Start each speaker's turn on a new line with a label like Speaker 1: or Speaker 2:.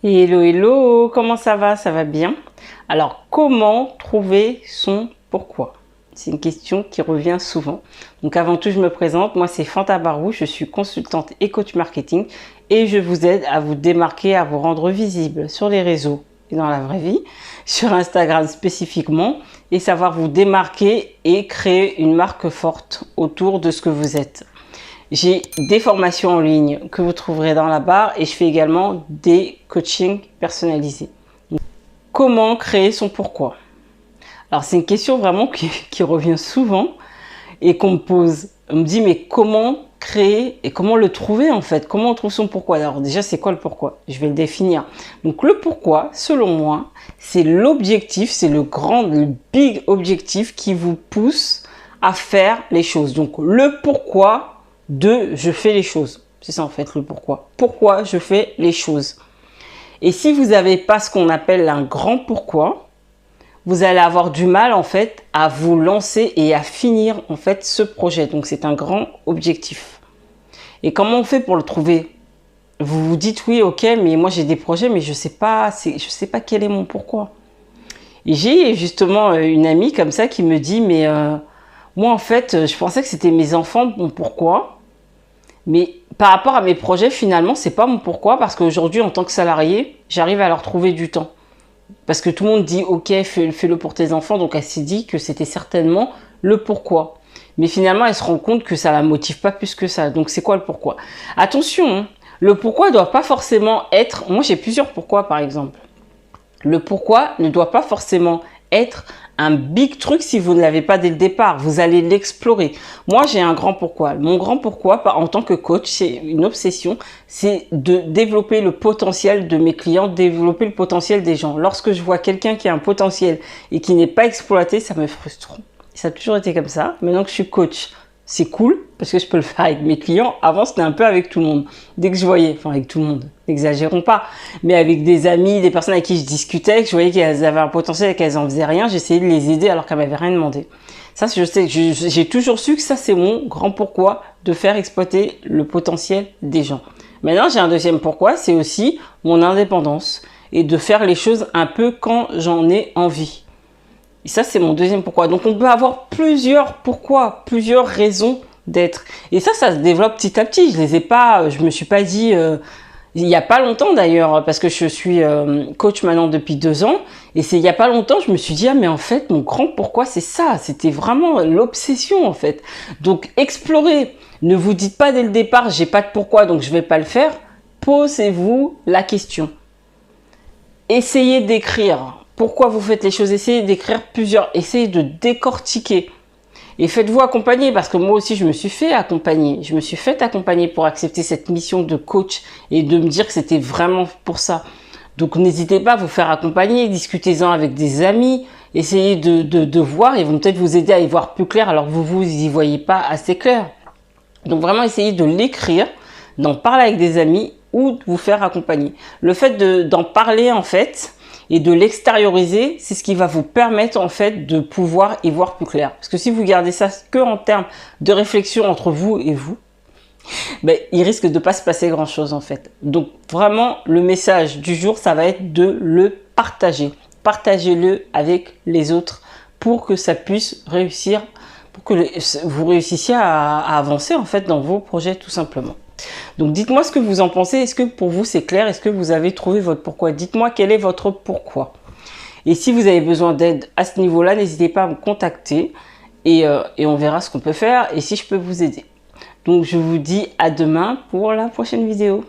Speaker 1: Hello, hello, comment ça va? Ça va bien? Alors, comment trouver son pourquoi? C'est une question qui revient souvent. Donc, avant tout, je me présente. Moi, c'est Fanta Barou. Je suis consultante et coach marketing et je vous aide à vous démarquer, à vous rendre visible sur les réseaux et dans la vraie vie, sur Instagram spécifiquement, et savoir vous démarquer et créer une marque forte autour de ce que vous êtes. J'ai des formations en ligne que vous trouverez dans la barre et je fais également des coachings personnalisés. Donc, comment créer son pourquoi? Alors, c'est une question vraiment qui revient souvent et qu'on me pose. On me dit, mais comment créer et comment le trouver en fait? Comment on trouve son pourquoi? Alors déjà, c'est quoi le pourquoi? Je vais le définir. Donc, le pourquoi, selon moi, c'est l'objectif, c'est le big objectif qui vous pousse à faire les choses. Donc, le pourquoi de je fais les choses. C'est ça en fait le pourquoi. Pourquoi je fais les choses. Et si vous n'avez pas ce qu'on appelle un grand pourquoi, vous allez avoir du mal en fait à vous lancer et à finir en fait ce projet. Donc c'est un grand objectif. Et comment on fait pour le trouver? Vous vous dites oui, ok, mais moi j'ai des projets, mais je sais pas quel est mon pourquoi. Et j'ai justement une amie comme ça qui me dit, mais moi en fait, je pensais que c'était mes enfants mon pourquoi. Mais par rapport à mes projets, finalement, c'est pas mon pourquoi, parce qu'aujourd'hui, en tant que salarié, j'arrive à leur trouver du temps. Parce que tout le monde dit, ok, fais-le pour tes enfants, donc elle s'est dit que c'était certainement le pourquoi. Mais finalement, elle se rend compte que ça la motive pas plus que ça. Donc, c'est quoi le pourquoi? Attention, hein, le pourquoi ne doit pas forcément être... Moi, j'ai plusieurs pourquoi, par exemple. Le pourquoi ne doit pas forcément être un big truc si vous ne l'avez pas dès le départ. Vous allez l'explorer. Moi, j'ai un grand pourquoi. Mon grand pourquoi, en tant que coach, c'est une obsession, c'est de développer le potentiel de mes clients, développer le potentiel des gens. Lorsque je vois quelqu'un qui a un potentiel et qui n'est pas exploité, ça me frustre. Ça a toujours été comme ça. Maintenant que je suis coach, c'est cool parce que je peux le faire avec mes clients. Avant, c'était un peu avec tout le monde. Dès que je voyais, enfin avec tout le monde, n'exagérons pas, mais avec des amis, des personnes avec qui je discutais, que je voyais qu'elles avaient un potentiel et qu'elles en faisaient rien, j'essayais de les aider alors qu'elles m'avaient rien demandé. Ça, je sais, j'ai toujours su que ça, c'est mon grand pourquoi, de faire exploiter le potentiel des gens. Maintenant, j'ai un deuxième pourquoi, c'est aussi mon indépendance et de faire les choses un peu quand j'en ai envie. Et ça, c'est mon deuxième pourquoi. Donc, on peut avoir plusieurs pourquoi, plusieurs raisons d'être. Et ça se développe petit à petit. Je me suis pas dit, il y a pas longtemps d'ailleurs, parce que je suis coach maintenant depuis 2 ans. Et c'est il y a pas longtemps, je me suis dit, ah, mais en fait, mon grand pourquoi, c'est ça. C'était vraiment l'obsession, en fait. Donc, explorez. Ne vous dites pas dès le départ, j'ai pas de pourquoi, donc je vais pas le faire. Posez-vous la question. Essayez d'écrire. Pourquoi vous faites les choses? Essayez d'écrire plusieurs. Essayez de décortiquer. Et faites-vous accompagner, parce que moi aussi, je me suis fait accompagner. Je me suis fait accompagner pour accepter cette mission de coach et de me dire que c'était vraiment pour ça. Donc, n'hésitez pas à vous faire accompagner. Discutez-en avec des amis. Essayez de voir. Ils vont peut-être vous aider à y voir plus clair alors que vous y voyez pas assez clair. Donc, vraiment, essayez de l'écrire, d'en parler avec des amis ou de vous faire accompagner. Le fait d'en parler, en fait, et de l'extérioriser, c'est ce qui va vous permettre en fait de pouvoir y voir plus clair. Parce que si vous gardez ça que en termes de réflexion entre vous et vous, ben, il risque de ne pas se passer grand chose en fait. Donc vraiment, le message du jour, ça va être de le partager. Partagez-le avec les autres pour que ça puisse réussir, pour que vous réussissiez à avancer en fait dans vos projets tout simplement. Donc dites-moi ce que vous en pensez, est-ce que pour vous c'est clair, est-ce que vous avez trouvé votre pourquoi? Dites-moi quel est votre pourquoi. Et si vous avez besoin d'aide à ce niveau-là, n'hésitez pas à me contacter et on verra ce qu'on peut faire et si je peux vous aider. Donc je vous dis à demain pour la prochaine vidéo.